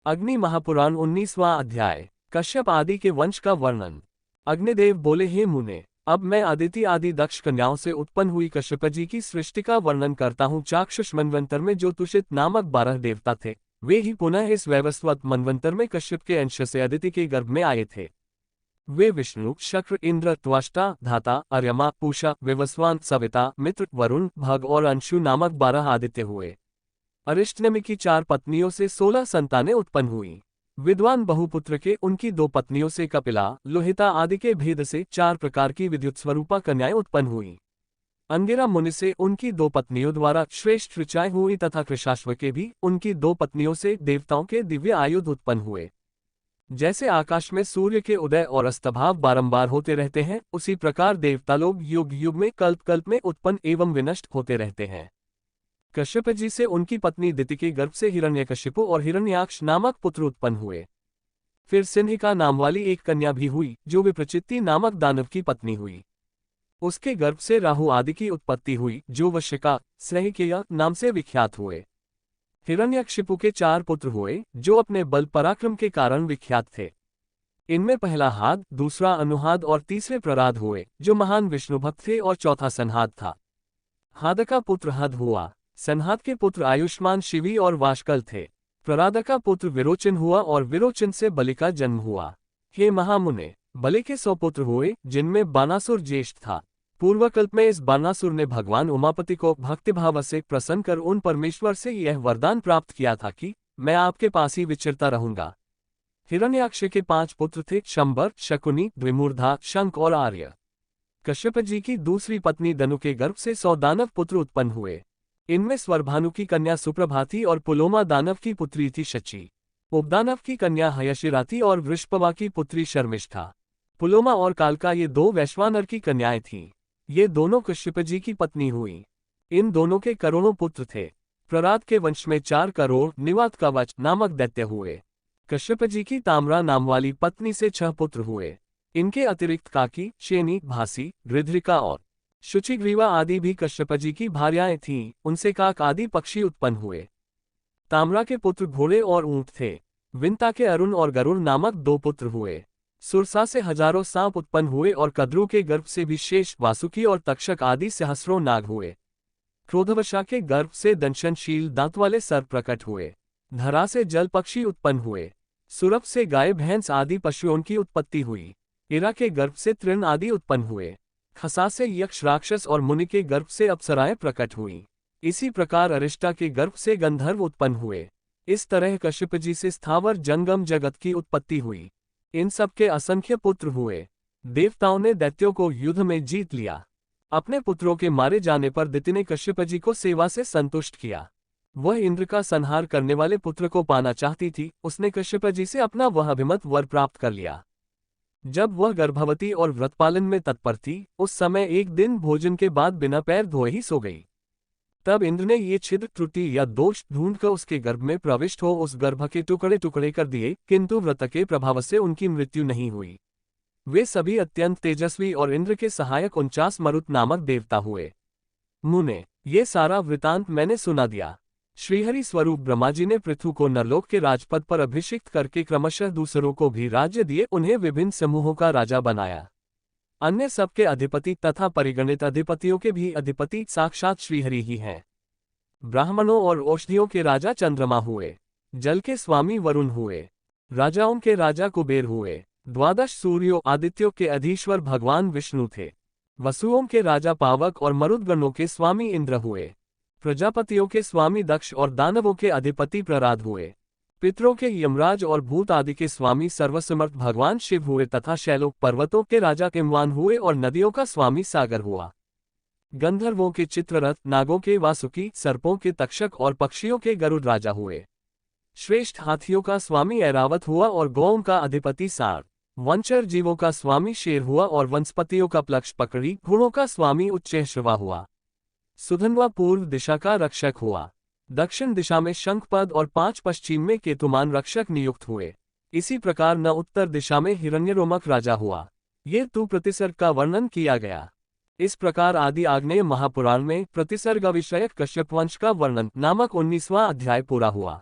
अग्नि महापुराण 19वां अध्याय। कश्यप आदि के वंश का वर्णन। अग्निदेव बोले, हे मुने, अब मैं अदिति आदि दक्ष कन्याओं से उत्पन्न हुई कश्यप जी की सृष्टि का वर्णन करता हूँ। चाक्षुष मनवंतर में जो तुषित नामक 12 देवता थे, वे ही पुनः इस वैवस्वत मनवंतर में कश्यप के अंश से अदिति के गर्भ में आए थे। वे विष्णु, शक्र, इंद्र, त्वष्टा, धाता, अर्यमा, पूषा, विवस्वान, सविता, मित्र, वरुण, भग और अंशु नामक 12 आदित्य हुए। अरिष्टनेमि की 4 पत्नियों से 16 संतानें उत्पन्न हुई। विद्वान बहुपुत्र के उनकी 2 पत्नियों से कपिला, लोहिता आदि के भेद से 4 प्रकार की विद्युत स्वरूपा कन्याएं उत्पन्न हुई। अंगिरा मुनि से उनकी 2 पत्नियों द्वारा श्रेष्ठ ऋचाएं हुई तथा कृशाश्व के भी उनकी 2 पत्नियों से देवताओं के दिव्य आयुध उत्पन्न हुए। जैसे आकाश में सूर्य के उदय और अस्तभाव बारंबार होते रहते हैं, उसी प्रकार देवता लोग युग युग में कल्प कल्प में उत्पन्न एवं विनष्ट होते रहते हैं। कश्यप जी से उनकी पत्नी दिति के गर्भ से हिरण्यकशिपु और हिरण्याक्ष नामक पुत्र उत्पन्न हुए। फिर सिन्हिका नाम वाली एक कन्या भी हुई, जो विप्रचित्ति नामक दानव की पत्नी हुई। उसके गर्भ से राहु आदि की उत्पत्ति हुई, जो वशिका, स्नेहिकेय नाम से विख्यात हुए। हिरण्यकशिपु के 4 पुत्र हुए, जो अपने बल पराक्रम के कारण विख्यात थे। इनमें पहला हाद, दूसरा अनुहाद और तीसरे प्रराद हुए, जो महान विष्णु भक्त थे, और चौथा संहाद था। हाद का पुत्र हद हुआ। संहाद के पुत्र आयुष्मान, शिवी और वाशकल थे। प्रराद का पुत्र विरोचन हुआ और विरोचन से बलि का जन्म हुआ। हे महामुने, बलि के 100 पुत्र हुए, जिनमें बानासुर ज्येष्ठ था। पूर्वकल्प में इस बानासुर ने भगवान उमापति को भक्तिभाव से प्रसन्न कर उन परमेश्वर से यह वरदान प्राप्त किया था कि मैं आपके पास ही विचरता रहूंगा। हिरण्याक्ष के 5 पुत्र थे, शंबर, शकुनी, द्विमूर्धा, शंख और आर्य। कश्यप जी की दूसरी पत्नी दनु के गर्भ से 100 दानव पुत्र उत्पन्न हुए। इनमें स्वरभानु की कन्या सुप्रभाति और पुलोमा दानव की पुत्री थी शची। उपदानव की कन्या हयशिरा थी और वृषपवा की पुत्री शर्मिष्ठा। पुलोमा और कालका ये 2 वैश्वानर की कन्याएं थीं। ये दोनों कश्यप जी की पत्नी हुई। इन दोनों के करोड़ों पुत्र थे। प्रराद के वंश में 4 करोड़ निवात कवच नामक दैत्य हुए। कश्यप जी की ताम्रा नाम वाली पत्नी से 6 पुत्र हुए। इनके अतिरिक्त काकी, शेनी, भासी, गृध्रिका और शुचिग्रीवा आदि भी कश्यप जी की भार्याएं थीं। उनसे काक आदि पक्षी उत्पन्न हुए। ताम्रा के पुत्र घोड़े और ऊंट थे। विंता के अरुण और गरुड़ नामक 2 पुत्र हुए। सुरसा से हजारों सांप उत्पन्न हुए और कद्रु के गर्भ से भी शेष, वासुकी और तक्षक आदि सहस्रों नाग हुए। क्रोधवशा के गर्भ से दंशनशील दांत वाले सर्प प्रकट हुए। धरा से जल पक्षी उत्पन्न हुए। सुरभ से गाय, भैंस आदि पशुओं की उत्पत्ति हुई। इरा के गर्भ से तृण आदि उत्पन्न हुए। खसा से यक्ष, राक्षस और मुनि के गर्भ से अप्सराएं प्रकट हुई। इसी प्रकार अरिष्टा के गर्भ से गंधर्व उत्पन्न हुए। इस तरह कश्यप जी से स्थावर जंगम जगत की उत्पत्ति हुई। इन सब के असंख्य पुत्र हुए। देवताओं ने दैत्यों को युद्ध में जीत लिया। अपने पुत्रों के मारे जाने पर दिति ने कश्यप जी को सेवा से संतुष्ट किया। वह इंद्र का संहार करने वाले पुत्र को पाना चाहती थी। उसने कश्यप जी से अपना वह अभिमत वर प्राप्त कर लिया। जब वह गर्भवती और व्रतपालन में तत्पर थी, उस समय एक दिन भोजन के बाद बिना पैर धोए ही सो गई। तब इंद्र ने ये छिद्र, त्रुटि या दोष ढूंढकर उसके गर्भ में प्रविष्ट हो उस गर्भ के टुकड़े टुकड़े कर दिए, किंतु व्रत के प्रभाव से उनकी मृत्यु नहीं हुई। वे सभी अत्यंत तेजस्वी और इंद्र के सहायक 49 मरुत नामक देवता हुए। मुने, ये सारा वृतांत मैंने सुना दिया। श्रीहरि स्वरूप ब्रह्मा जी ने पृथु को नरलोक के राजपद पर अभिषिक्त करके क्रमशः दूसरों को भी राज्य दिए, उन्हें विभिन्न समूहों का राजा बनाया। अन्य सबके अधिपति तथा परिगणित अधिपतियों के भी अधिपति साक्षात श्रीहरि ही हैं। ब्राह्मणों और औषधियों के राजा चंद्रमा हुए। जल के स्वामी वरुण हुए। राजाओं के राजा कुबेर हुए। 12 सूर्यों आदित्यों के अधीश्वर भगवान विष्णु थे। वसुओं के राजा पावक और मरुदगणों के स्वामी इंद्र हुए। प्रजापतियों के स्वामी दक्ष और दानवों के अधिपति प्रराद हुए। पितरों के यमराज और भूत आदि के स्वामी सर्वसमर्थ भगवान शिव हुए तथा शैलोक पर्वतों के राजा किमवान हुए और नदियों का स्वामी सागर हुआ। गंधर्वों के चित्ररथ, नागों के वासुकी, सर्पों के तक्षक और पक्षियों के गरुड़ राजा हुए। श्रेष्ठ हाथियों का स्वामी ऐरावत हुआ और गौओं का अधिपति सार। वंचर जीवों का स्वामी शेर हुआ और वनस्पतियों का प्लक्ष पकड़ी। घोड़ों का स्वामी उच्चैःश्रवा हुआ। सुधन्वा पूर्व दिशा का रक्षक हुआ। दक्षिण दिशा में शंखपद और 5 पश्चिम में केतुमान रक्षक नियुक्त हुए। इसी प्रकार न उत्तर दिशा में हिरण्यरोमक राजा हुआ। ये तु प्रतिसर्ग का वर्णन किया गया। इस प्रकार आदि आग्नेय महापुराण में प्रतिसर्ग विषयक कश्यप वंश का वर्णन नामक 19वां अध्याय पूरा हुआ।